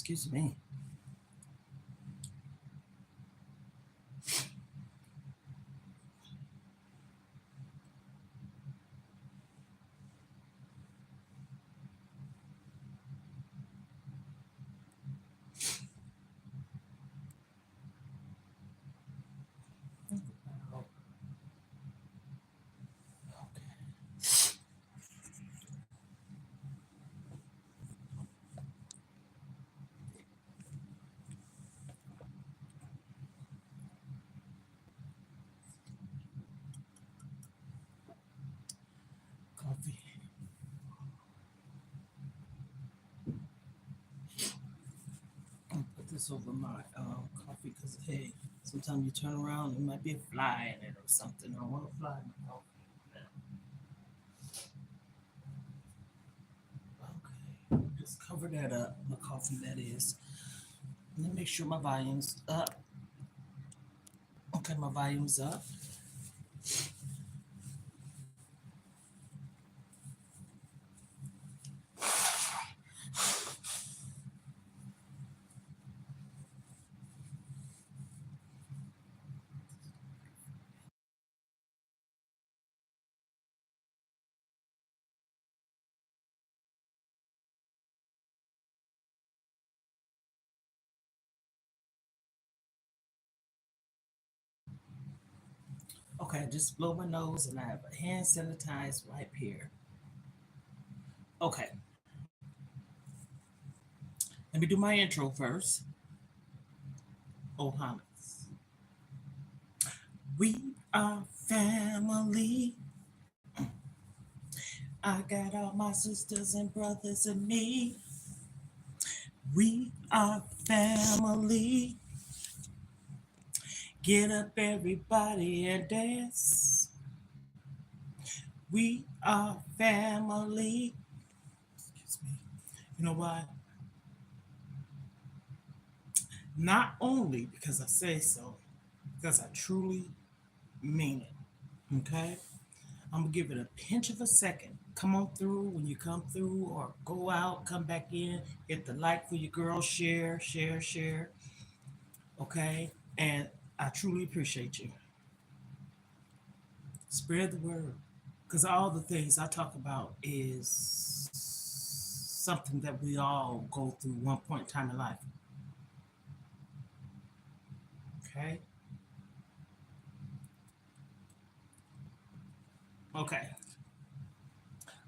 Excuse me. Coffee. I'll put this over my coffee because, hey, sometimes you turn around, there might be a fly in it or something. I don't want a fly in my coffee. Okay, just cover that up. My coffee, that is. Let me make sure my volume's up. Okay, my volume's up. Okay, just blow my nose and I have a hand sanitized wipe here. Okay, let me do my intro first. Oh, Hamas. We are family. I got all my sisters and brothers and me. We are family. Get up, everybody, and dance. We are family. Excuse me. You know what? Not only because I say so, because I truly mean it. Okay? I'm gonna give it a pinch of a second. Come on through when you come through, or go out, come back in, hit the like for your girl, share, share, share. Okay? And I truly appreciate you. Spread the word. Because all the things I talk about is something that we all go through one point in time in life. Okay? Okay.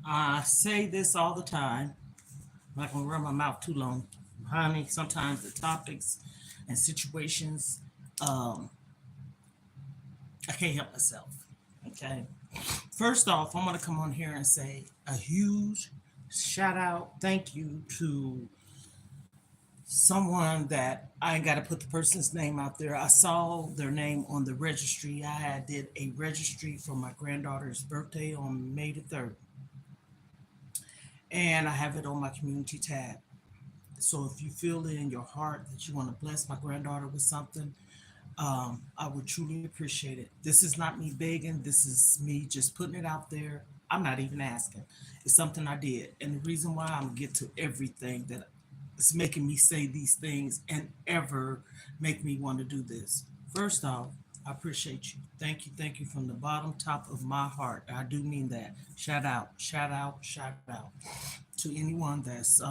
I say this all the time. I'm not gonna run my mouth too long. Honey, sometimes the topics and situations, um, I can't help myself. Okay. First off, I'm gonna come on here and say a huge shout out, thank you to someone that I ain't got to put the person's name out there. I saw their name on the registry. Did a registry for my granddaughter's birthday on May the 3rd, and I have it on my community tab. So if you feel it in your heart that you want to bless my granddaughter with something, I would truly appreciate it. This is not me begging. This is me just putting it out there. I'm not even asking. It's something I did, and the reason why I'm gonna get to everything that is making me say these things and ever make me want to do this. First off, I appreciate you. Thank you from the bottom top of my heart. I do mean that. Shout out, shout out, shout out to anyone that's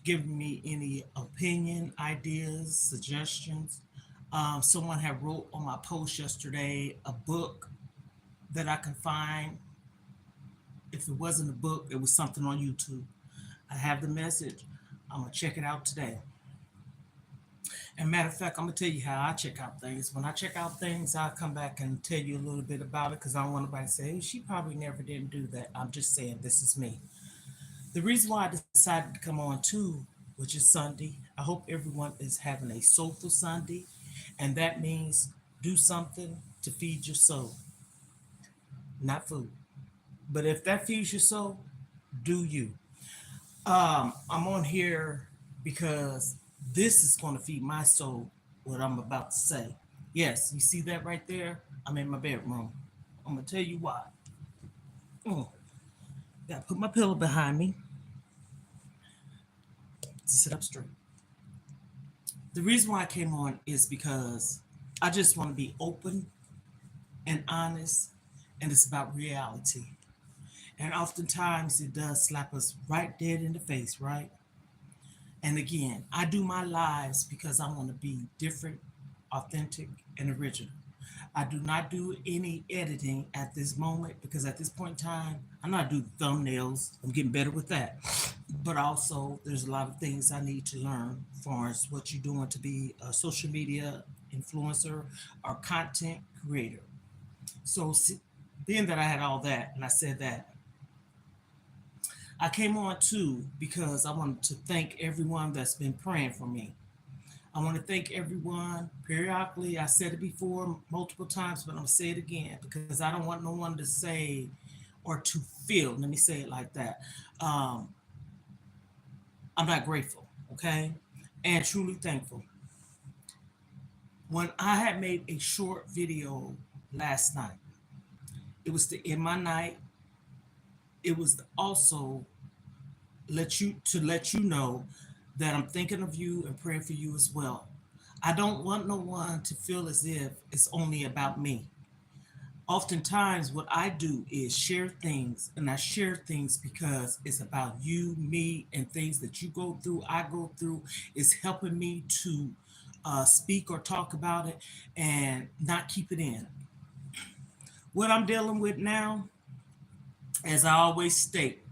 giving me any opinion, ideas, suggestions. Someone had wrote on my post yesterday a book that I can find. If it wasn't a book, it was something on YouTube. I have the message. I'm gonna check it out today. And matter of fact, I'm gonna tell you how I check out things. When I check out things, I'll come back and tell you a little bit about it because I don't want anybody to say, hey, she probably never didn't do that. I'm just saying this is me. The reason why I decided to come on too, which is Sunday, I hope everyone is having a soulful Sunday, and that means do something to feed your soul, not food. But if that feeds your soul, do you. I'm on here because this is going to feed my soul, what I'm about to say. Yes, you see that right there? I'm in my bedroom. I'm going to tell you why. Mm. Got to put my pillow behind me to sit up straight. The reason why I came on is because I just want to be open and honest, and it's about reality. And oftentimes it does slap us right dead in the face, right? And again, I do my lives because I want to be different, authentic, and original. I do not do any editing at this moment because at this point in time, I'm not doing thumbnails. I'm getting better with that. But also, there's a lot of things I need to learn as far as what you're doing to be a social media influencer or content creator. So, being that I had all that and I said that, I came on too because I wanted to thank everyone that's been praying for me. I want to thank everyone periodically. I said it before multiple times, but I'm going to say it again because I don't want no one to say or to feel, let me say it like that. Um, I'm not grateful, okay? And truly thankful. When I had made a short video last night, it was to end my night. It was also let you know that I'm thinking of you and praying for you as well. I don't want no one to feel as if it's only about me. Oftentimes, what I do is share things, and I share things because it's about you, me, and things that you go through, I go through. Is helping me to speak or talk about it and not keep it in. What I'm dealing with now, as I always state,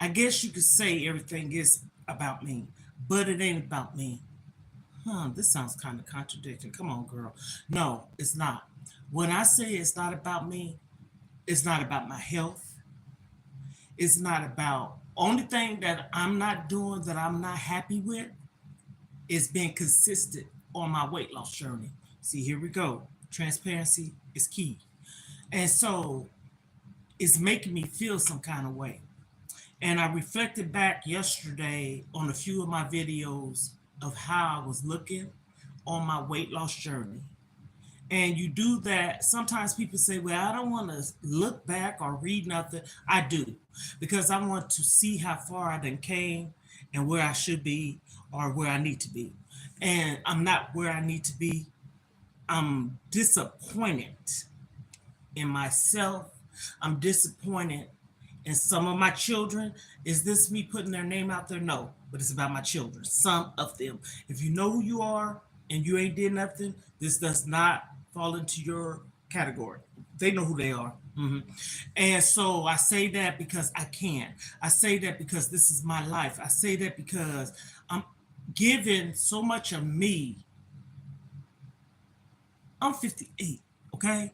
I guess you could say everything is about me, but it ain't about me. This sounds kind of contradicting. Come on, girl. No, it's not. When I say it's not about me, it's not about my health. It's not about only thing that I'm not doing that I'm not happy with is being consistent on my weight loss journey. See, here we go. Transparency is key. And so it's making me feel some kind of way. And I reflected back yesterday on a few of my videos of how I was looking on my weight loss journey. And you do that. Sometimes people say, well, I don't want to look back or read nothing. I do because I want to see how far I done came and where I should be or where I need to be. And I'm not where I need to be. I'm disappointed in myself. I'm disappointed in some of my children. Is this me putting their name out there? No, but it's about my children, some of them. If you know who you are and you ain't did nothing, this does not fall into your category. They know who they are. And so I say that because I can. I say that because this is my life. I say that because I'm giving so much of me. I'm 58, okay?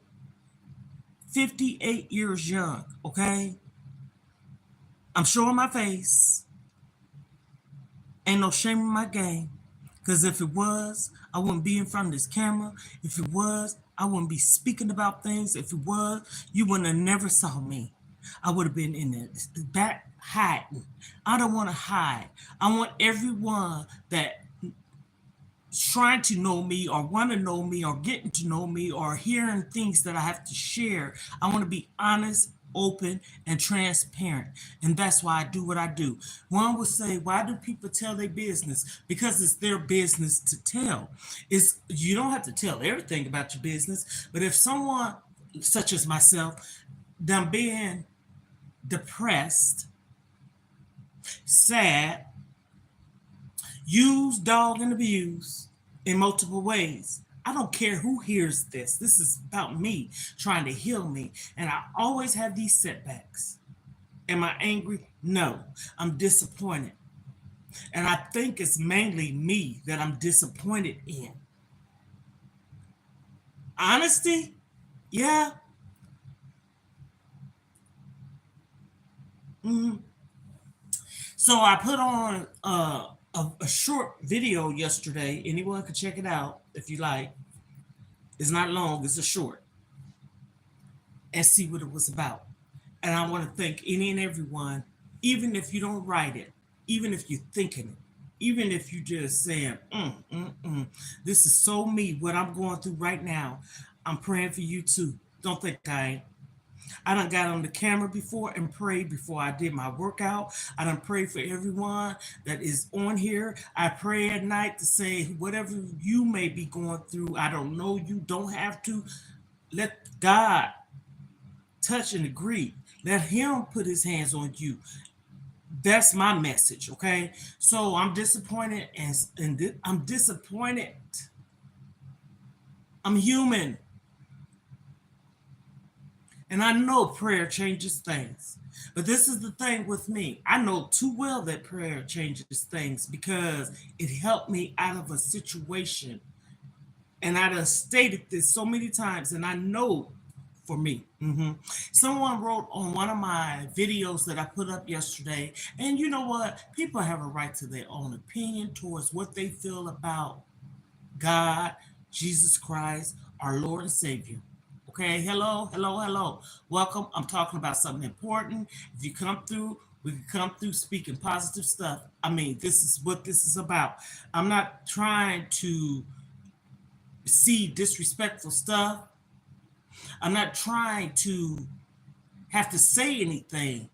58 years young, okay? I'm showing my face. Ain't no shame in my game. Because if it was, I wouldn't be in front of this camera. If it was, I wouldn't be speaking about things. If it was, you wouldn't have never saw me. I would have been in the back hiding. I don't want to hide. I want everyone that trying to know me or want to know me or getting to know me or hearing things that I have to share. I want to be honest, open, and transparent. And that's why I do what I do. One would say, why do people tell their business? Because it's their business to tell. It's you don't have to tell everything about your business, but if someone such as myself, done being depressed, sad, used, dog, and abused in multiple ways. I don't care who hears this. This is about me trying to heal me. And I always have these setbacks. Am I angry? No. I'm disappointed. And I think it's mainly me that I'm disappointed in. Honesty? Yeah. Mm-hmm. So I put on a short video yesterday. Anyone can check it out if you like. It's not long, it's a short. And see what it was about. And I want to thank any and everyone, even if you don't write it, even if you're thinking it, even if you just saying, this is so me, what I'm going through right now. I'm praying for you too. Don't think I ain't. I done got on the camera before and prayed before I did my workout. I done prayed for everyone that is on here. I pray at night to say, whatever you may be going through, I don't know, you don't have to. Let God touch and agree. Let Him put His hands on you. That's my message, okay? So I'm disappointed, and I'm disappointed. I'm human. And I know prayer changes things. But this is the thing with me. I know too well that prayer changes things because it helped me out of a situation. And I done stated this so many times, and I know for me. Someone wrote on one of my videos that I put up yesterday, and you know what? People have a right to their own opinion towards what they feel about God, Jesus Christ, our Lord and Savior. Okay, hello, hello, hello. Welcome. I'm talking about something important. If you come through, we can come through speaking positive stuff. I mean, this is what this is about. I'm not trying to see disrespectful stuff. I'm not trying to have to say anything.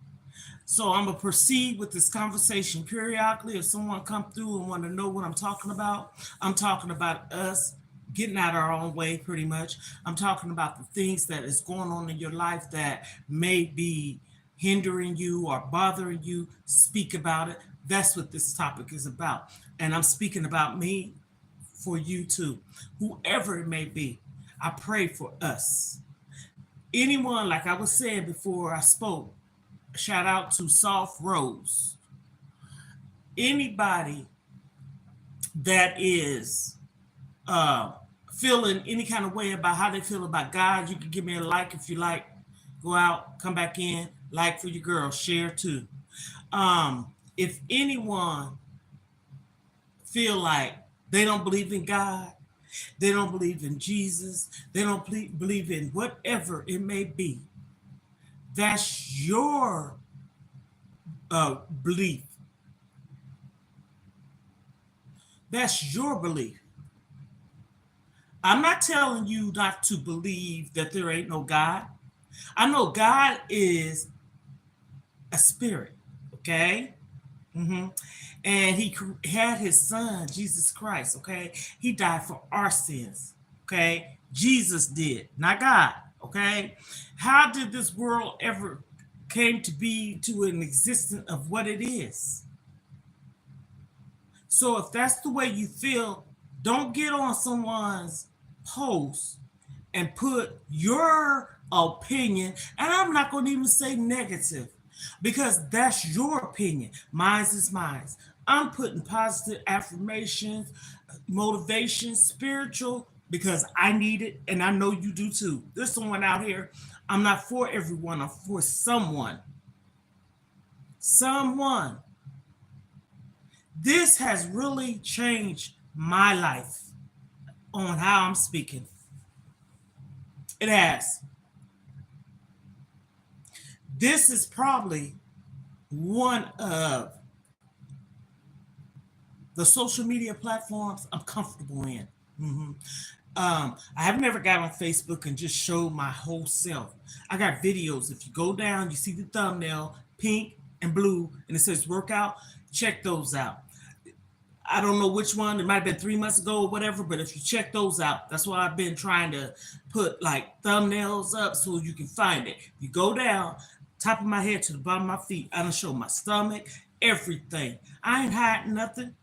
So I'm gonna proceed with this conversation periodically. If someone come through and want to know what I'm talking about us getting out our own way, pretty much. I'm talking about the things that is going on in your life that may be hindering you or bothering you. Speak about it. That's what this topic is about. And I'm speaking about me for you too, whoever it may be. I pray for us. Anyone, like I was saying before I spoke, shout out to Soft Rose. Anybody that is uh, feeling any kind of way about how they feel about God, you can give me a like if you like. Go out, come back in, like for your girl, share too. If anyone feel like they don't believe in God, they don't believe in Jesus, they don't believe in whatever it may be, that's your belief. That's your belief. I'm not telling you not to believe that there ain't no God. I know God is a spirit, okay? And he had his son, Jesus Christ, okay? He died for our sins, okay? Jesus did, not God, okay? How did this world ever came to be to an existence of what it is? So if that's the way you feel, don't get on someone's post and put your opinion, and I'm not going to even say negative because that's your opinion. Mine's is mine. I'm putting positive affirmations, motivation, spiritual, because I need it and I know you do too. There's someone out here. I'm not for everyone, I'm for someone. Someone. This has really changed my life on how I'm speaking. It has. This is probably one of the social media platforms I'm comfortable in. I have never got on Facebook and just showed my whole self. I got videos. If you go down, you see the thumbnail, pink and blue, and it says workout. Check those out. I don't know which one. It might have been 3 months ago or whatever, but if you check those out, that's why I've been trying to put like thumbnails up so you can find it. You go down, top of my head to the bottom of my feet. I don't show my stomach, everything. I ain't hiding nothing.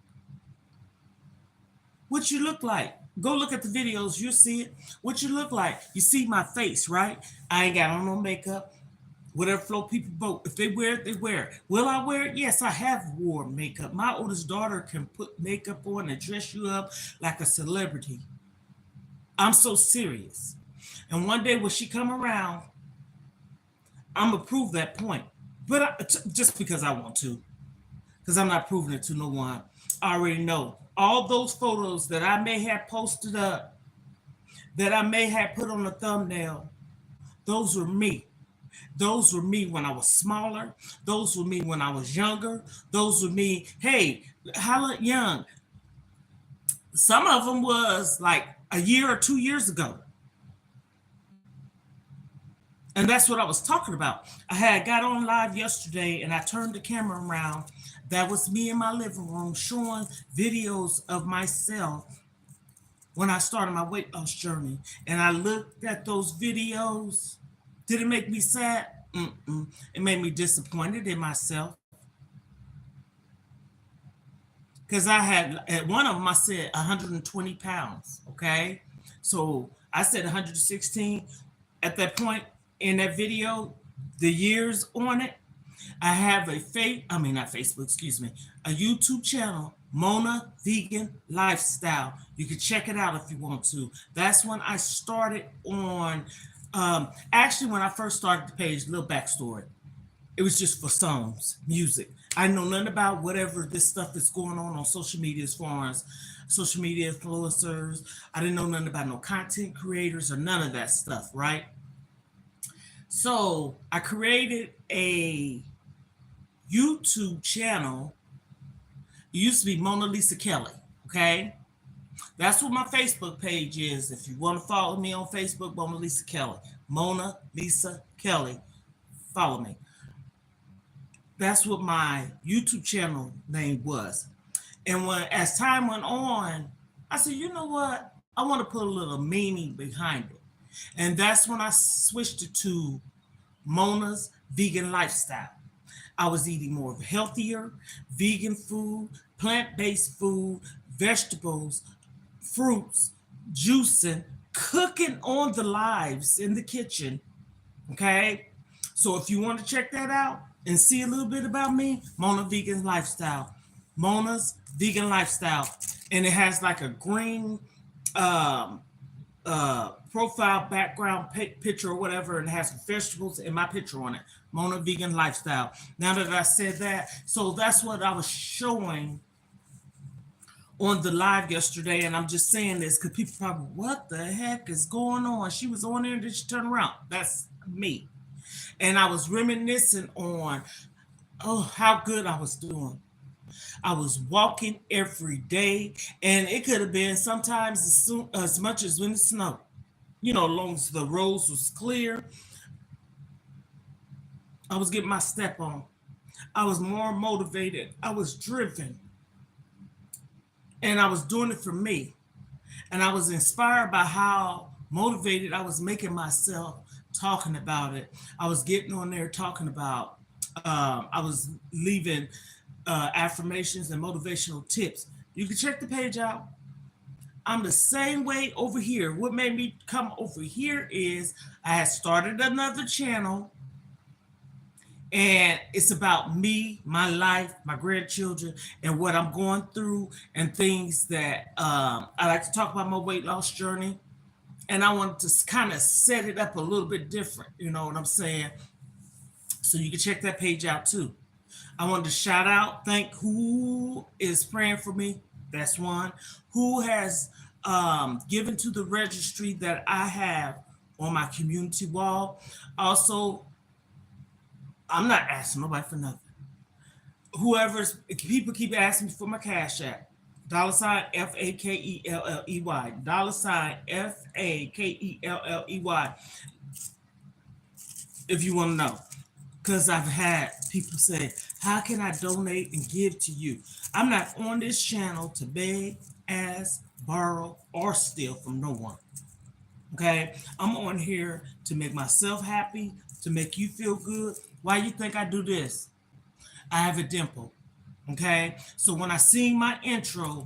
What you look like? Go look at the videos. You'll see it. What you look like? You see my face, right? I ain't got on no makeup. Whatever flow people vote. If they wear it, they wear it. Will I wear it? Yes, I have wore makeup. My oldest daughter can put makeup on and dress you up like a celebrity. I'm so serious. And one day when she come around, I'm gonna prove that point. But just because I want to, because I'm not proving it to no one. I already know all those photos that I may have posted up, that I may have put on the thumbnail. Those were me. Those were me when I was smaller. Those were me when I was younger. Those were me. Hey, how young? Some of them was like a year or 2 years ago. And that's what I was talking about. I had got on live yesterday and I turned the camera around. That was me in my living room showing videos of myself when I started my weight loss journey. And I looked at those videos. Did it make me sad? Mm-mm. It made me disappointed in myself because I had at one of them I said 120 pounds. Okay, so I said 116 at that point in that video. The years on it, I have I mean not Facebook, excuse me, a YouTube channel, Mona Vegan Lifestyle. You can check it out if you want to. That's when I started on. Actually, when I first started the page, little backstory. It was just for songs, music. I know nothing about whatever this stuff is going on social media as far as social media influencers. I didn't know nothing about no content creators or none of that stuff, right? So I created a YouTube channel. It used to be Mona Lisa Kelly. Okay. That's what my Facebook page is. If you want to follow me on Facebook, Mona Lisa Kelly. Mona Lisa Kelly. Follow me. That's what my YouTube channel name was. And when as time went on, I said, you know what? I want to put a little meaning behind it. And that's when I switched it to Mona's Vegan Lifestyle. I was eating more healthier, vegan food, plant-based food, vegetables, fruits, juicing, cooking on the lives in the kitchen. Okay. So if you want to check that out and see a little bit about me, Mona Vegan Lifestyle. Mona's Vegan Lifestyle. And it has like a green um, profile background picture or whatever, and it has some vegetables and my picture on it. Mona Vegan Lifestyle. Now that I said that, so that's what I was showing on the live yesterday, and I'm just saying this because people probably, what the heck is going on? She was on there and then she turned around. That's me. And I was reminiscing on, oh, how good I was doing. I was walking every day, and it could have been sometimes as much as when it snowed. You know, as long as the roads was clear, I was getting my step on. I was more motivated. I was driven, and I was doing it for me. And I was inspired by how motivated I was making myself talking about it. I was getting on there talking about, I was leaving affirmations and motivational tips. You can check the page out. I'm the same way over here. What made me come over here is I had started another channel, and it's about me, my life, my grandchildren, and what I'm going through, and things that I like to talk about my weight loss journey. And I wanted to kind of set it up a little bit different. You know what I'm saying? So you can check that page out too. I wanted to shout out, thank who is praying for me. That's one. Who has given to the registry that I have on my community wall. Also, I'm not asking nobody for nothing. Whoever's people keep asking me for my cash app. Dollar sign FAKELLEY. Dollar sign FAKELLEY. If you want to know. Because I've had people say, how can I donate and give to you? I'm not on this channel to beg, ask, borrow, or steal from no one. Okay? I'm on here to make myself happy, to make you feel good. Why you think I do this? I have a dimple. Okay? So when I sing my intro,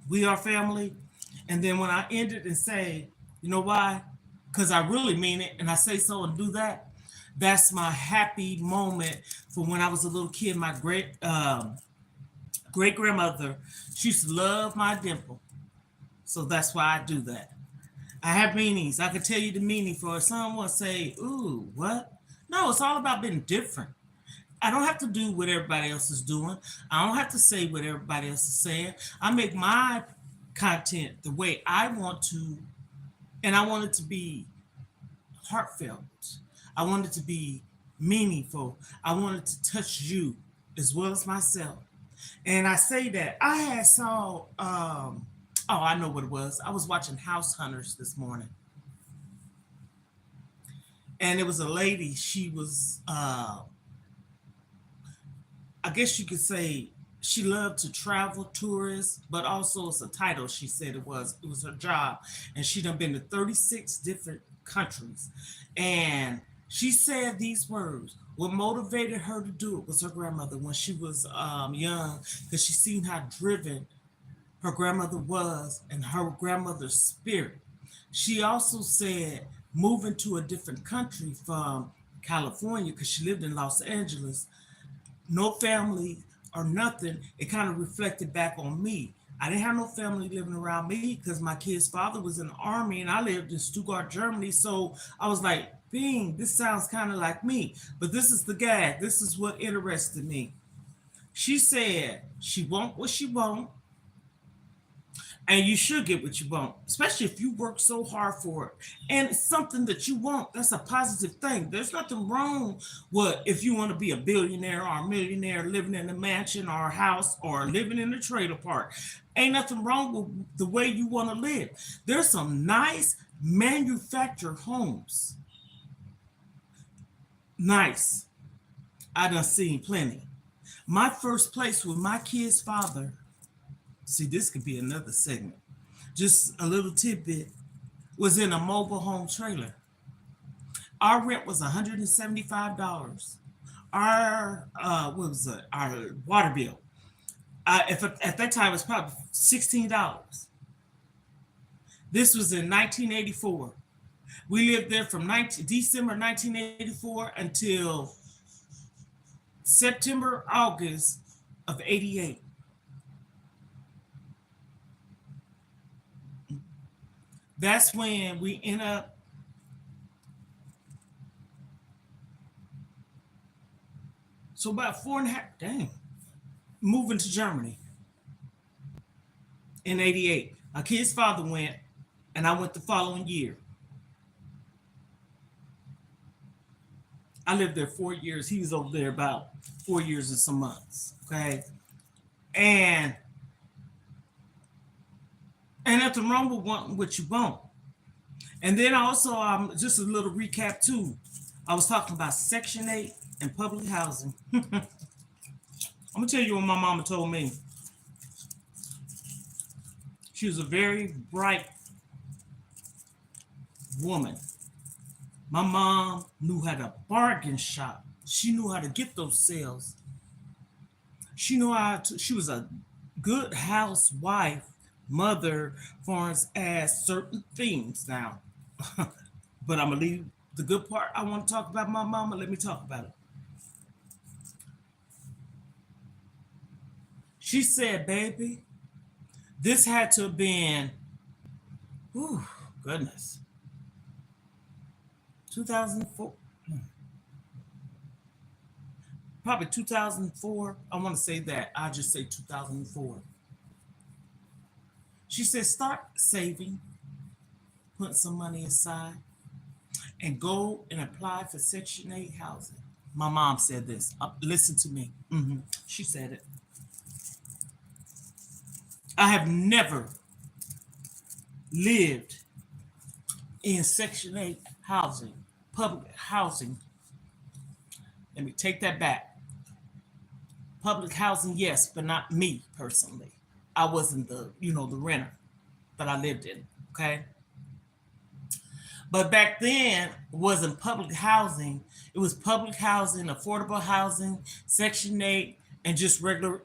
we are family, and then when I end it and say, you know why? Because I really mean it, and I say so and do that. That's my happy moment from when I was a little kid. My great grandmother, she used to love my dimple, so that's why I do that. I have meanings. I can tell you the meaning for someone say, "Ooh, what?" No, it's all about being different. I don't have to do what everybody else is doing. I don't have to say what everybody else is saying. I make my content the way I want to, and I want it to be heartfelt. I want it to be meaningful. I want it to touch you as well as myself. And I say that I had saw. Oh, I know what it was. I was watching House Hunters this morning, and it was a lady. She was, I guess you could say, she loved to travel, tourist, but also it's a title. She said it was her job, and she done been to 36 different countries, and she said these words. What motivated her to do it was her grandmother when she was young, because she seen how driven her grandmother was and her grandmother's spirit. She also said moving to a different country from California, because she lived in Los Angeles, no family or nothing, it kind of reflected back on me. I didn't have no family living around me because my kid's father was in the army and I lived in Stuttgart, Germany. So I was like, Bing, this sounds kind of like me. But this is the gag. This is what interested me. She said she want what she want, and you should get what you want, especially if you work so hard for it. And it's something that you want. That's a positive thing. There's nothing wrong with if you want to be a billionaire or a millionaire living in a mansion or a house or living in a trailer park. Ain't nothing wrong with the way you want to live. There's some nice manufactured homes. Nice. I done seen plenty. My first place with my kid's father, see, this could be another segment. Just a little tidbit, was in a mobile home trailer. Our rent was $175. Our what was it? Our water bill. If at that time it was probably $16. This was in 1984. We lived there from December 1984 until September, August of 88. That's when we end up, so about 4.5, dang, moving to Germany in 88. My kid's father went, and I went the following year. I lived there 4 years. He was over there about 4 years and some months. Okay. And ain't nothing wrong with wanting what you want. And then also, just a little recap too. I was talking about Section 8 and public housing. I'm gonna tell you what my mama told me. She was a very bright woman. My mom knew how to bargain shop. She knew how to get those sales. She knew how to, she was a good housewife, mother, for as certain things now. But I'm gonna leave the good part. I want to talk about my mama. Let me talk about it. She said, baby, this had to have been, whew, goodness, 2004, probably 2004. I want to say that. I'll just say 2004. She said, start saving, put some money aside, and go and apply for Section 8 housing. My mom said this. Listen to me. She said it. I have never lived in Section 8 housing, public housing. Let me take that back. Public housing, yes, but not me personally. I wasn't the renter that I lived in. Okay. But back then, it wasn't public housing. It was public housing, affordable housing, Section 8, and just regular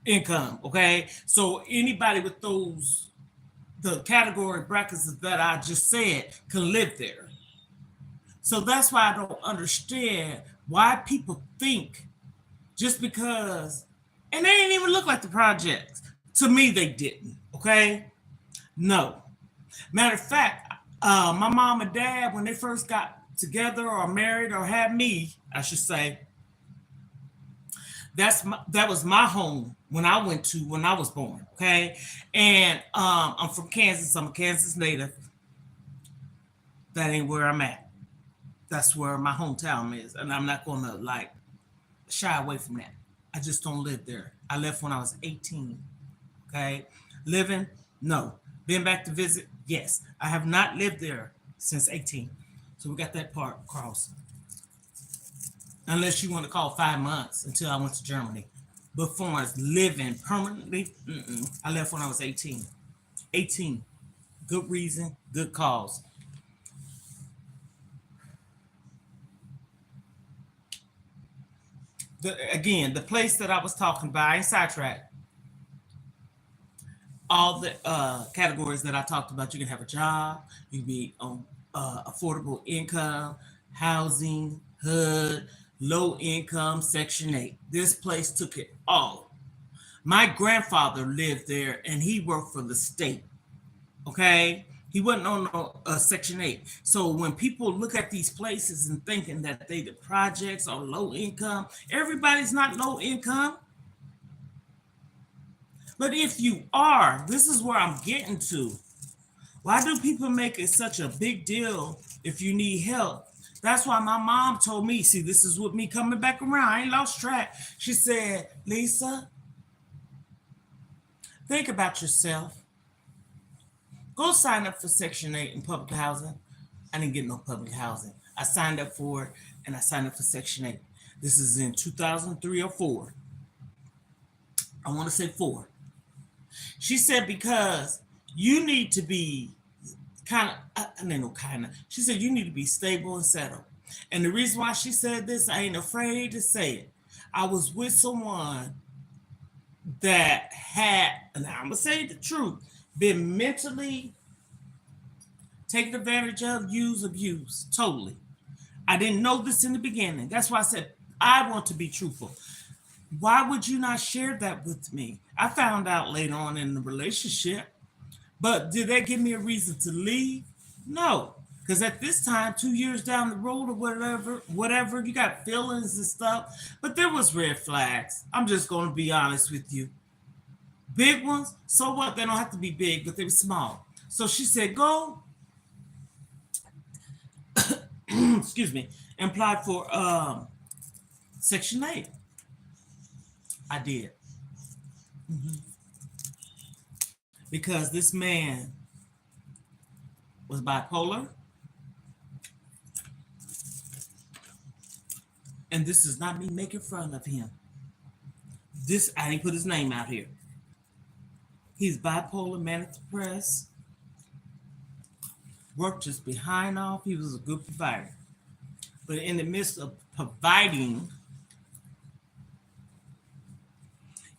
income. Okay. So anybody with the category brackets that I just said, can live there. So that's why I don't understand why people think just because, and they didn't even look like the projects. To me, they didn't. Okay. No. Matter of fact, my mom and dad, when they first got together or married or had me, I should say, that was my home when I went to when I was born. Okay, and I'm from Kansas. I'm a Kansas native. That ain't where I'm at. That's where my hometown is, and I'm not gonna like shy away from that. I just don't live there. I left when I was 18. Okay, living, no. Been back to visit, yes. I have not lived there since 18. So we got that part crossed. Unless you want to call 5 months until I went to Germany. But for us living permanently, I left when I was 18. 18. Good reason, good cause. Again, the place that I was talking about, I ain't sidetracked. All the categories that I talked about, you can have a job, you can be on affordable income, housing, HUD, low income, Section 8. This place took it all. My grandfather lived there and he worked for the state. Okay. He wasn't on no, Section 8. So when people look at these places and thinking that they the projects are low income, everybody's not low income. But if you are, this is where I'm getting to. Why do people make it such a big deal if you need help? That's why my mom told me, see, this is with me coming back around. I ain't lost track. She said, Lisa, think about yourself. Go sign up for Section 8 in public housing. I didn't get no public housing. I signed up for it and I signed up for Section 8. This is in 2003 or 4. I want to say 4. She said, because you need to be she said, you need to be stable and settled. And the reason why she said this, I ain't afraid to say it. I was with someone that had, and I'm going to say the truth, been mentally taken advantage of, used, abused, totally. I didn't know this in the beginning. That's why I said, I want to be truthful. Why would you not share that with me? I found out later on in the relationship, but did that give me a reason to leave? No, because at this time, 2 years down the road or whatever, you got feelings and stuff, but there was red flags. I'm just going to be honest with you. Big ones, so what? They don't have to be big, but they were small. So she said, go, excuse me, and apply for Section 8. I did. Mm-hmm. Because this man was bipolar. And this is not me making fun of him. I didn't put his name out here. He's bipolar, manic depressed, worked his behind off. He was a good provider. But in the midst of providing,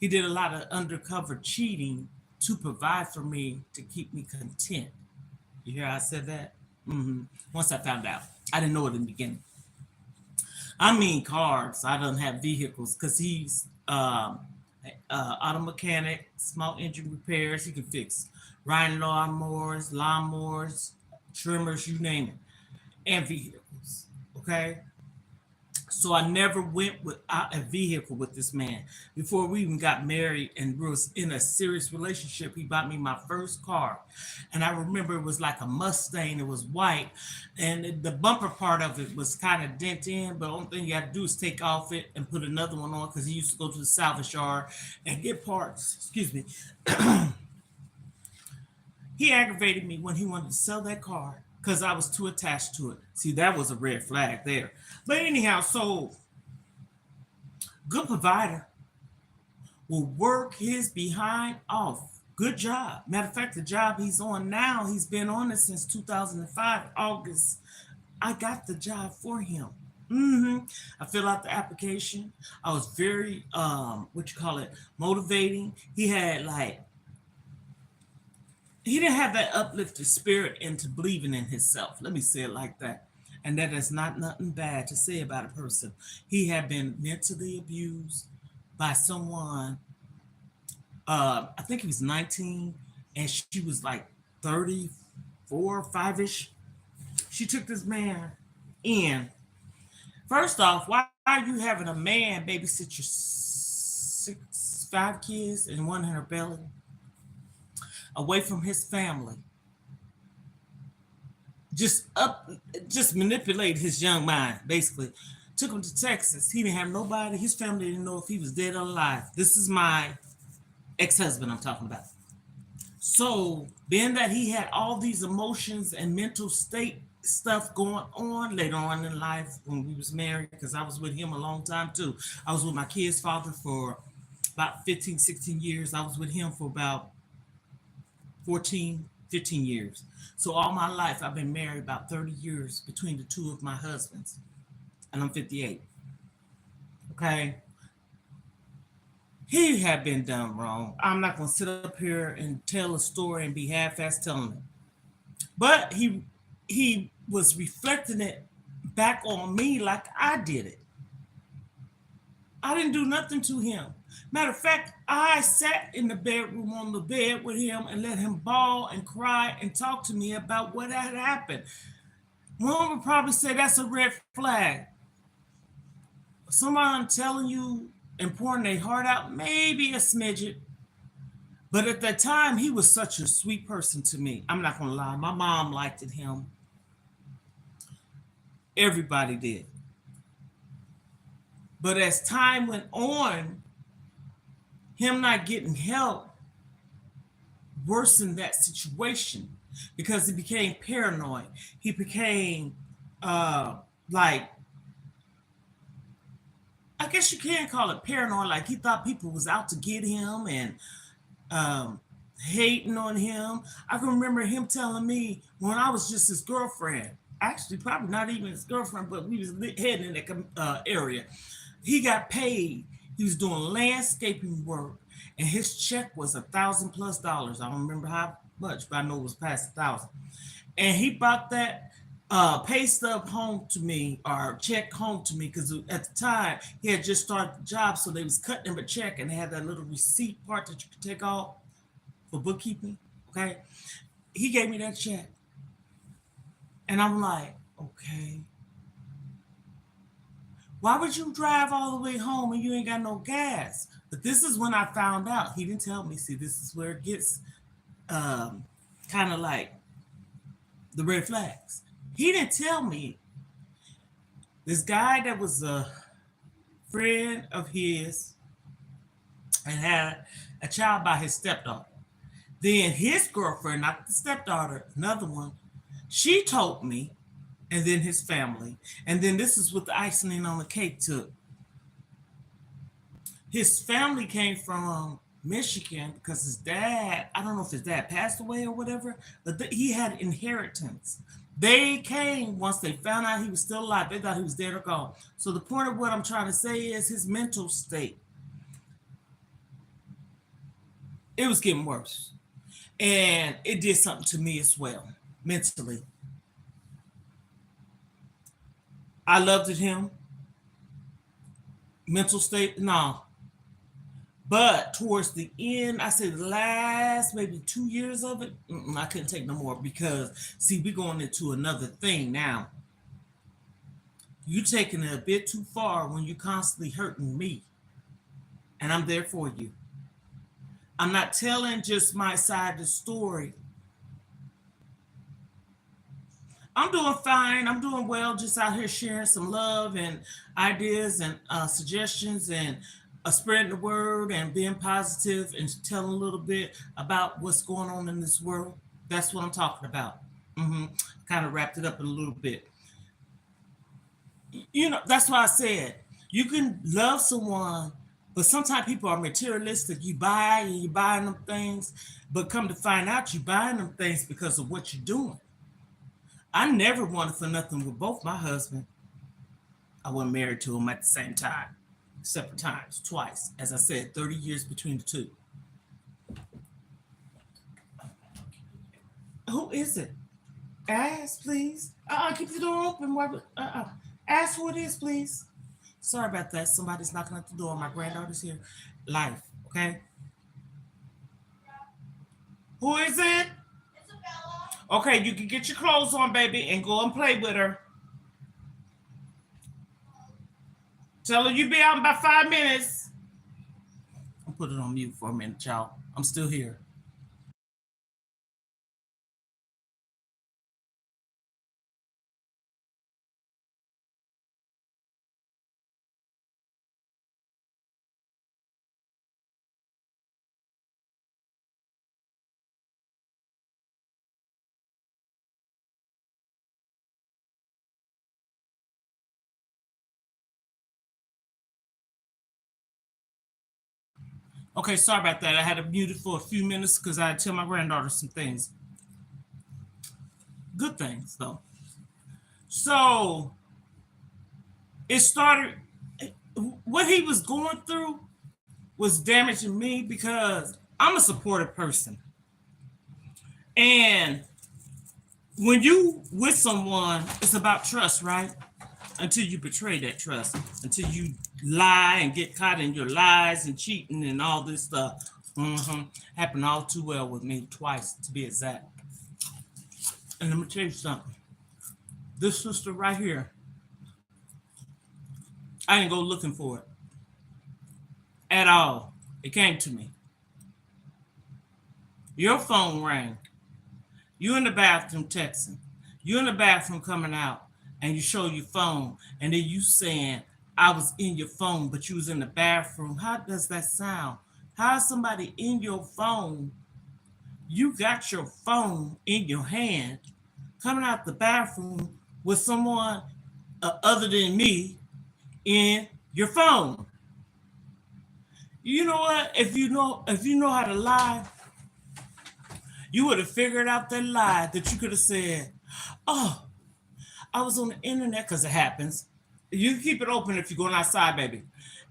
he did a lot of undercover cheating to provide for me to keep me content. You hear how I said that? Mm-hmm. Once I found out. I didn't know it in the beginning. I mean cars. I don't have vehicles because he's auto mechanic, small engine repairs. He can fix riding lawnmowers, trimmers, you name it, and vehicles. Okay. So I never went without a vehicle with this man. Before we even got married and was in a serious relationship, he bought me my first car. And I remember it was like a Mustang. It was white. And the bumper part of it was kind of dent in. But the only thing you had to do is take off it and put another one on because he used to go to the salvage yard and get parts. Excuse me. He aggravated me when he wanted to sell that car because I was too attached to it. See, that was a red flag there. But anyhow, so good provider will work his behind off. Good job. Matter of fact, the job he's on now, he's been on it since 2005, August. I got the job for him. Mm-hmm. I filled out the application. I was very, motivating. He didn't have that uplifted spirit into believing in himself. Let me say it like that. And that is not nothing bad to say about a person. He had been mentally abused by someone. I think he was 19 and she was like 34, 5-ish. She took this man in. First off, why are you having a man babysit your 5 kids and one in her belly away from his family? Just manipulated his young mind, basically. Took him to Texas. He didn't have nobody. His family didn't know if he was dead or alive. This is my ex-husband I'm talking about. So, being that he had all these emotions and mental stuff going on later on in life when we was married, because I was with him a long time too. I was with my kid's father for about 15, 16 years. I was with him for about 14, 15 years. So all my life I've been married about 30 years between the two of my husbands. And I'm 58. Okay. He had been done wrong. I'm not gonna sit up here and tell a story and be half-assed telling it. But he was reflecting it back on me like I did it. I didn't do nothing to him. Matter of fact, I sat in the bedroom on the bed with him and let him bawl and cry and talk to me about what had happened. One would probably say that's a red flag. Someone telling you and pouring their heart out, maybe a smidget. But at that time, he was such a sweet person to me. I'm not gonna lie. My mom liked him. Everybody did. But as time went on, him not getting help worsened that situation because he became paranoid. He became uh like, I guess you can call it paranoid. Like he thought people was out to get him and um hating on him. I can remember him telling me when I was just his girlfriend. Actually, probably not even his girlfriend, but we was heading in that area. He got paid. He was doing landscaping work, and his check was $1,000+ I don't remember how much, but I know it was past 1,000. And he brought that pay stub home to me, or check home to me, because at the time he had just started the job, so they was cutting him a check, and they had that little receipt part that you could take off for bookkeeping. Okay, he gave me that check, and I'm like, okay, why would you drive all the way home and you ain't got no gas? But this is when I found out. He didn't tell me. See, this is where it gets um, kind of like the red flags. He didn't tell me this guy that was a friend of his and had a child by his stepdaughter. Then his girlfriend, not the stepdaughter, another one, she told me, and then his family. And then this is what the icing on the cake took. His family came from Michigan because his dad, I don't know if his dad passed away or whatever, but he had inheritance. They came once they found out he was still alive. They thought he was dead or gone. So the point of what I'm trying to say is his mental state. It was getting worse. And it did something to me as well, mentally. I loved him. Mental state, no. But towards the end, I say the last maybe 2 years of it, I couldn't take no more because, see, we're going into another thing now. You taking it a bit too far when you constantly hurting me, and I'm there for you. I'm not telling just my side of the story. I'm doing fine. I'm doing well. Just out here sharing some love and ideas and suggestions and spreading the word and being positive and telling a little bit about what's going on in this world. That's what I'm talking about. hmm Kind of wrapped it up in a little bit. That's why I said you can love someone, but sometimes people are materialistic. You buy and you buying them things, but come to find out you buying them things because of what you're doing. I never wanted for nothing with both my husband. I wasn't married to him at the same time, separate times, twice. As I said, 30 years between the two. Who is it? Ask, please. Keep the door open. Ask who it is, please. Sorry about that. Somebody's knocking at the door. My granddaughter's here. Life, okay? Who is it? Okay, you can get your clothes on, baby, and go and play with her. Tell her you be out in about 5 minutes. I'll put it on mute for a minute, y'all. I'm still here. Okay, sorry about that. I had it muted for a few minutes because I had to tell my granddaughter some things. Good things, though. So it started, what he was going through was damaging me because I'm a supportive person. And when you with someone, it's about trust, right? Until you betray that trust, until you lie and get caught in your lies and cheating and all this stuff. Happened all too well with me twice, to be exact. And let me tell you something. This sister right here, I didn't go looking for it at all. It came to me. Your phone rang. You in the bathroom texting. You in the bathroom coming out, and you show your phone, and then you saying, I was in your phone, but you was in the bathroom. How does that sound? How is somebody in your phone? You got your phone in your hand, coming out the bathroom with someone other than me in your phone. You know what? If you know how to lie, you would have figured out that lie that you could have said, "Oh, I was on the internet," because it happens. You can keep it open if you're going outside, baby.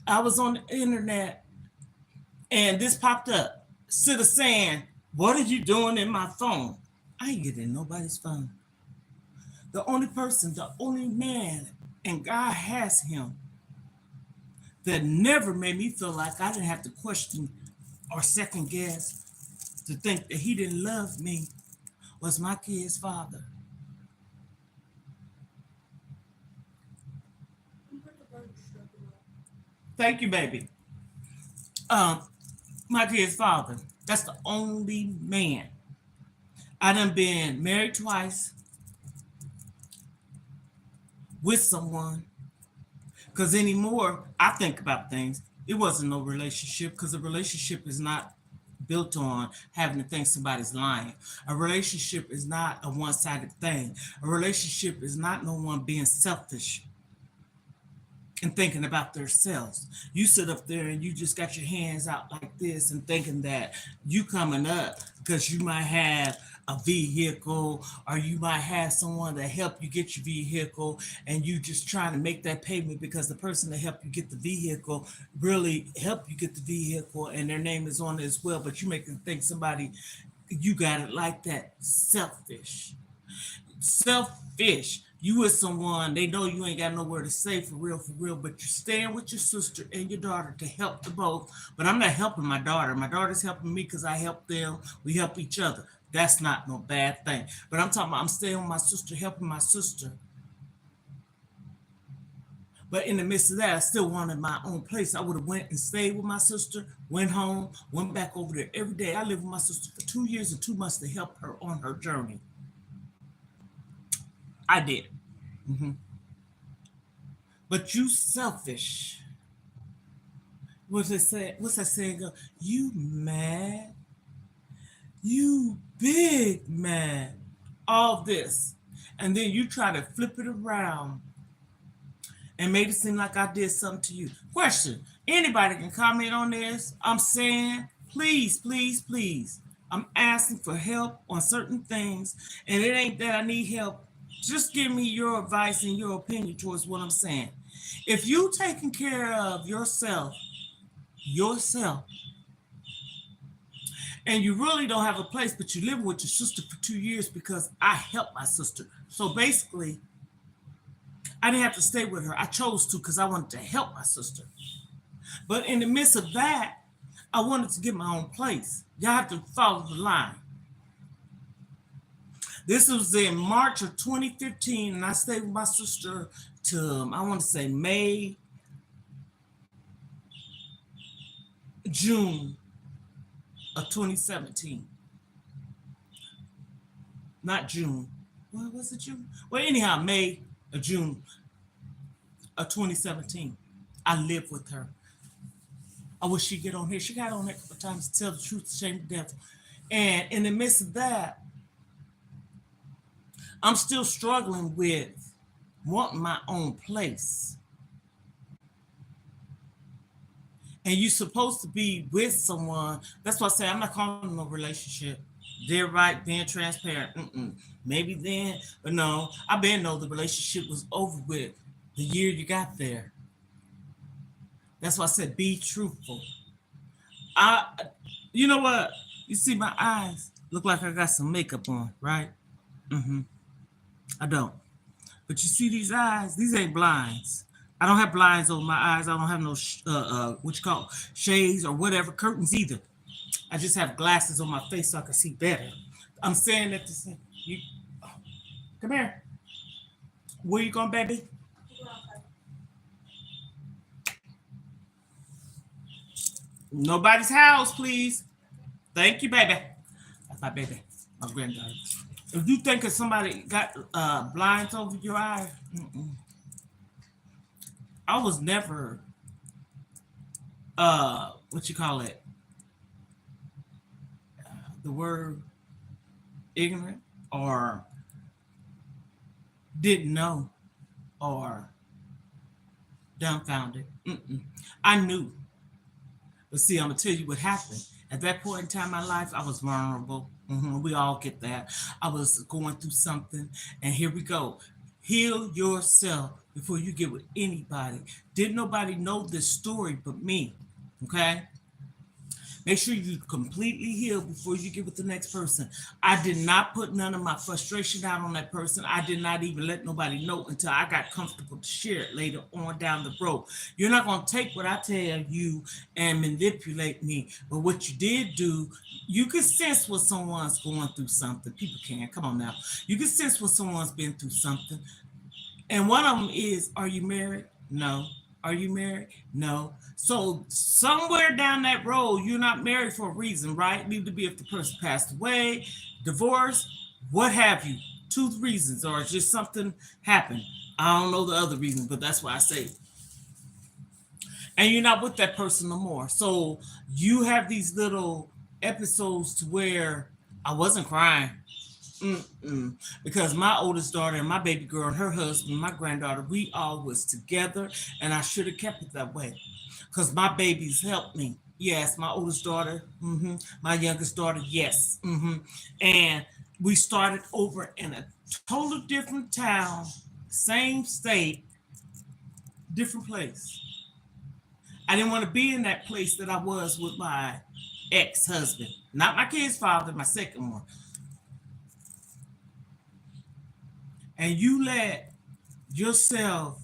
I was on the internet and this popped up. Instead of saying, "What are you doing in my phone?" I ain't getting nobody's phone. The only person, the only man, and God has him, that never made me feel like I didn't have to question or second guess to think that he didn't love me, was my kid's father. Thank you, baby. Um, my kid's father. That's the only man. I done been married twice with someone. Because anymore, I think about things. It wasn't no relationship because a relationship is not built on having to think somebody's lying. A relationship is not a one-sided thing. A relationship is not no one being selfish and thinking about themselves. You sit up there and you just got your hands out like this and thinking that you coming up because you might have a vehicle or you might have someone to help you get your vehicle and you just trying to make that payment because the person that helped you get the vehicle really helped you get the vehicle and their name is on it as well, but you make them think somebody you got it like that. Selfish. You with someone, they know you ain't got nowhere to say for real, but you're staying with your sister and your daughter to help the both. But I'm not helping my daughter. My daughter's helping me because I help them. We help each other. That's not no bad thing. But I'm talking about I'm staying with my sister, helping my sister. But in the midst of that, I still wanted my own place. I would have went and stayed with my sister, went home, went back over there every day. I lived with my sister for 2 years and 2 months to help her on her journey. I did. Mm-hmm. But you selfish. What's it say? What's that saying? Go, you mad? You big mad. All this. And then you try to flip it around and make it seem like I did something to you. Question. Anybody can comment on this. I'm saying, please, please, please. I'm asking for help on certain things. And it ain't that I need help. Just give me your advice and your opinion towards what I'm saying. If you taking care of yourself, and you really don't have a place, but you live with your sister for 2 years because I helped my sister. So basically, I didn't have to stay with her. I chose to because I wanted to help my sister. But in the midst of that, I wanted to get my own place. Y'all have to follow the line. This was in March of 2015, and I stayed with my sister to, I want to say June of 2017. Not June. What was it, June? Well, anyhow, May or June of 2017. I lived with her. I wish she'd get on here. She got on here a couple times to tell the truth, shame the devil. And in the midst of that, I'm still struggling with wanting my own place. and you're supposed to be with someone. That's why I say I'm not calling it no relationship. They're right, being transparent. Maybe then, but no, I been know the relationship was over with the year you got there. That's why I said be truthful. I, you know what? You see my eyes look like I got some makeup on, right? hmm I don't. But you see these eyes? These ain't blinds. I don't have blinds over my eyes. I don't have no what you call shades or whatever curtains either. I just have glasses on my face so I can see better. I'm saying that to say, you come here. Where you going, baby? Nobody's house, please. Thank you, baby. That's my baby, my granddaughter. If you think of somebody got blinds over your eye, I was never what you call it, the word ignorant or didn't know or dumbfounded. I knew. But see, I'm gonna tell you what happened. At that point in time in my life, I was vulnerable. We all get that. I was going through something, and here we go. Heal yourself before you get with anybody. Didn't nobody know this story but me? Okay. Make sure you completely heal before you get with the next person. I did not put none of my frustration out on that person. I did not even let nobody know until I got comfortable to share it later on down the road. You're not going to take what I tell you and manipulate me. But what you did do, you can sense when someone's going through something. People can. Come on now. You can sense when someone's been through something. And one of them is, are you married? No. Are you married? No. So somewhere down that road, you're not married for a reason, right? Need to be if the person passed away, divorce, what have you. Two reasons, or just something happened. I don't know the other reason, but that's why I say. And you're not with that person no more. So you have these little episodes to where I wasn't crying. Because my oldest daughter and my baby girl and her husband, my granddaughter, we all was together, and I should have kept it that way. Because my babies helped me. Yes, my oldest daughter, my youngest daughter, yes. And we started over in a total different town, same state, different place. I didn't want to be in that place that I was with my ex-husband, not my kid's father, my second one. And you let yourself,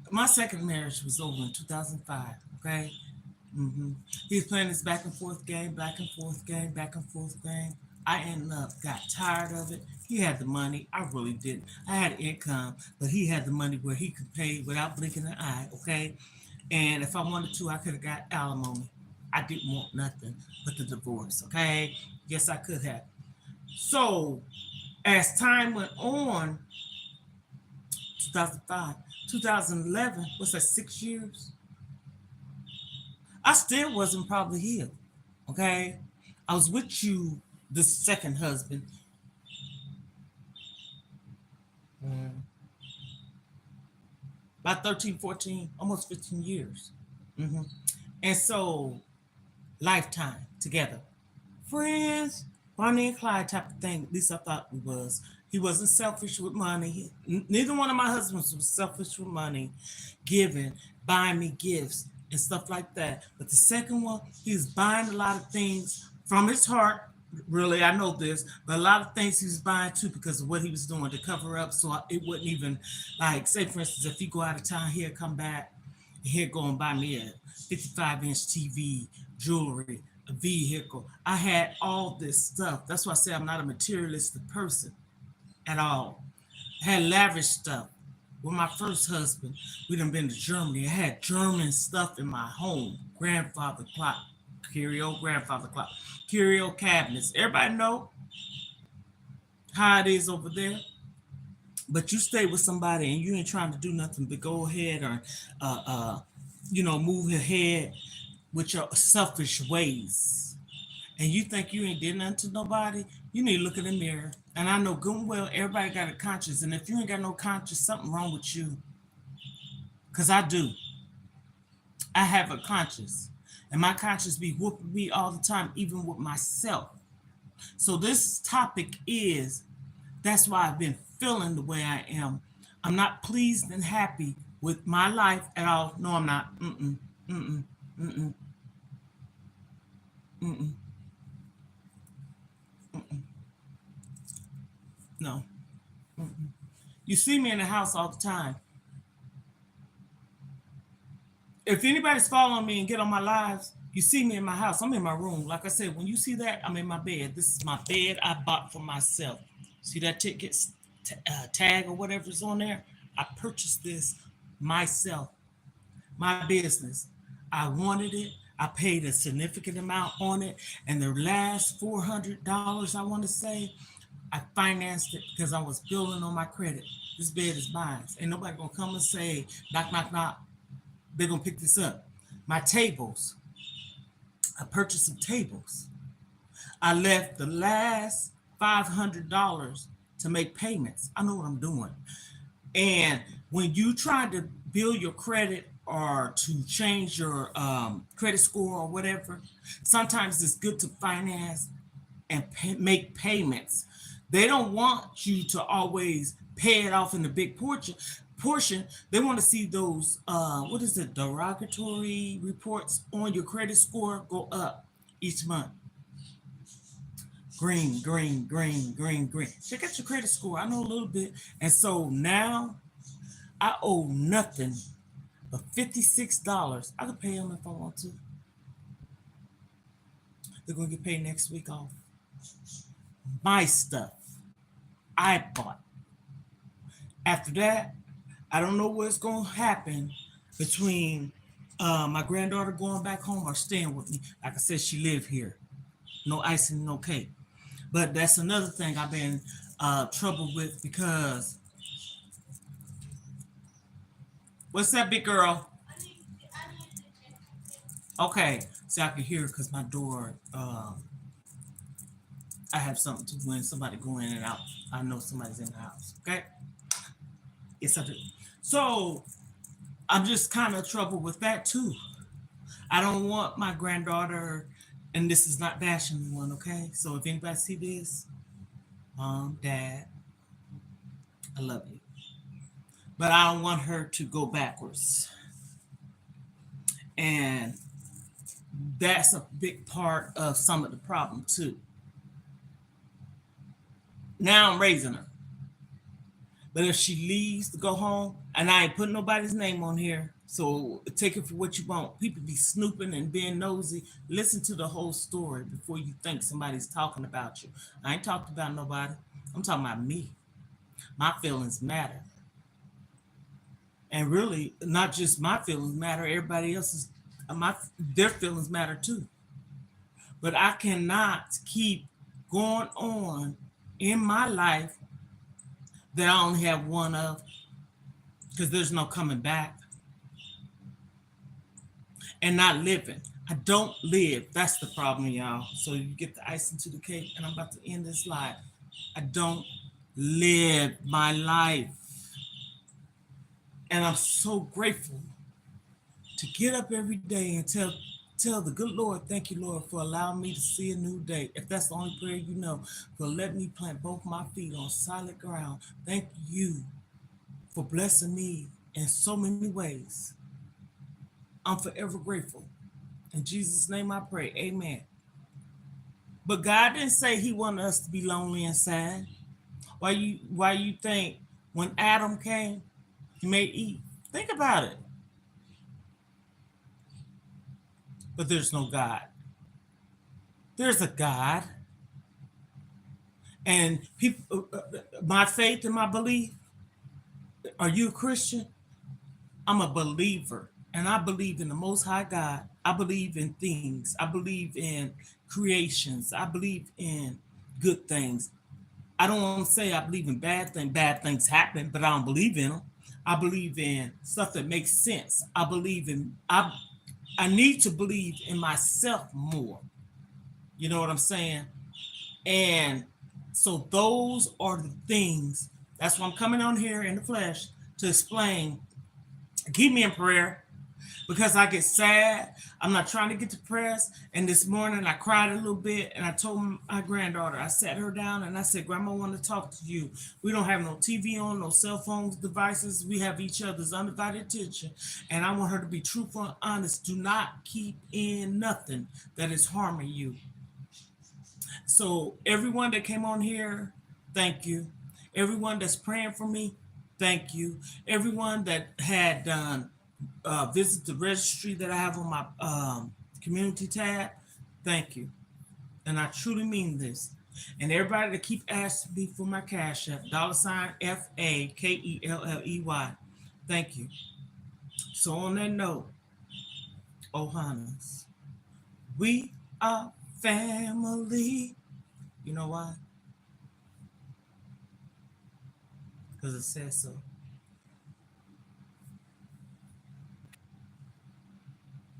my second marriage was over in 2005, okay? He was playing this back and forth game, back and forth game, back and forth game. I ended up got tired of it. He had the money. I really didn't. I had income, but he had the money where he could pay without blinking an eye, okay? And if I wanted to, I could have got alimony. I didn't want nothing but the divorce, okay? Yes, I could have. So as time went on, 2005, 2011, what's that, 6 years? I still wasn't probably healed. Okay. I was with you, the second husband, mm, about 13, 14, almost 15 years. hmm And so, lifetime together. Friends, Bonnie and Clyde type of thing. At least I thought we was. He wasn't selfish with money. Neither one of my husbands was selfish with money, giving, buying me gifts and stuff like that. But the second one, he was buying a lot of things from his heart. Really, I know this, but a lot of things he was buying too because of what he was doing to cover up. So it wouldn't even like, say for instance, if he go out of town, he'll come back, he'll go and buy me a 55-inch TV, jewelry, a vehicle. I had all this stuff. That's why I say I'm not a materialistic person at all. I had lavish stuff. With my first husband, we done been to Germany. I had German stuff in my home. Grandfather clock, curio grandfather clock, curio cabinets. Everybody know how it is over there. But you stay with somebody and you ain't trying to do nothing but go ahead or, uh, uh, move ahead with your selfish ways, and you think you ain't did nothing to nobody, you need to look in the mirror. And I know good and well everybody got a conscience, and if you ain't got no conscience, something wrong with you. Cause I do. I have a conscience, and my conscience be whooping me all the time, even with myself. So this topic is that's why I've been feeling the way I am. I'm not pleased and happy with my life at all. No, I'm not. Mm-mm, mm-mm, mm-mm, mm-mm, no. You see me in the house all the time. If anybody's following me and get on my lives, you see me in my house. I'm in my room. Like I said, when you see that, I'm in my bed. This is my bed I bought for myself. See that ticket tag or whatever's on there? I purchased this myself, my business. I wanted it. I paid a significant amount on it. And the last $400, I want to say, I financed it because I was building on my credit. This bed is mine. Ain't nobody gonna come and say, knock, knock, knock. They're gonna pick this up. My tables, I purchased some tables. I left the last $500 to make payments. I know what I'm doing. And when you try to build your credit or to change your credit score or whatever, sometimes it's good to finance and make payments. They don't want you to always pay it off in the big portion. They want to see those what is it, derogatory reports on your credit score go up each month. Green, green, green, green, green. Check out your credit score. I know a little bit. And so now I owe nothing but $56. I could pay them if I want to. They're gonna get paid next week off. My stuff I bought. After that, I don't know what's gonna happen between my granddaughter going back home or staying with me. Like I said, she lived here. No icing, no cake. But that's another thing I've been troubled with because what's that, big girl? Okay, so I can hear because my door. I have something to when somebody go in and out. I know somebody's in the house. Okay, yes I do. So I'm just kind of troubled with that too. I don't want my granddaughter, and this is not bashing anyone. Okay, so if anybody see this, mom, dad, I love you, but I don't want her to go backwards, and that's a big part of some of the problem too. Now I'm raising her. But if she leaves to go home, and I ain't putting nobody's name on here, so take it for what you want. People be snooping and being nosy. Listen to the whole story before you think somebody's talking about you. I ain't talking about nobody. I'm talking about me. My feelings matter. And really, not just my feelings matter, everybody else's my their feelings matter too. But I cannot keep going on in my life that I only have one of because there's no coming back and not living. I don't live. That's the problem, y'all. So you get the icing to the cake, and I'm about to end this live. I don't live my life. And I'm so grateful to get up every day and tell the good Lord, thank you, Lord, for allowing me to see a new day. If that's the only prayer you know, for letting me plant both my feet on solid ground. Thank you for blessing me in so many ways. I'm forever grateful. In Jesus' name I pray. Amen. But God didn't say he wanted us to be lonely and sad. Why you think when Adam came, he made Eve? Think about it. But there's no God. There's a God. And people my faith and my belief, are you a Christian? I'm a believer, and I believe in the Most High God. I believe in things. I believe in creations. I believe in good things. I don't want to say I believe in bad things. Bad things happen, but I don't believe in them. I believe in stuff that makes sense. I need to believe in myself more. You know what I'm saying? And so those are the things. That's why I'm coming on here in the flesh to explain. Keep me in prayer. because I get sad. I'm not trying to get depressed. And this morning I cried a little bit and I told my granddaughter, I sat her down and I said, Grandma, I want to talk to you. We don't have no TV on, no cell phones, devices. We have each other's undivided attention. And I want her to be truthful and honest. Do not keep in nothing that is harming you. So everyone that came on here, thank you. Everyone that's praying for me, thank you. Everyone that had done visit the registry that I have on my community tab, thank you. And I truly mean this. And everybody that keep asking me for my cash app, dollar sign FAKELLEY. Thank you. So on that note, Ohana's, we are family. You know why? Because it says so.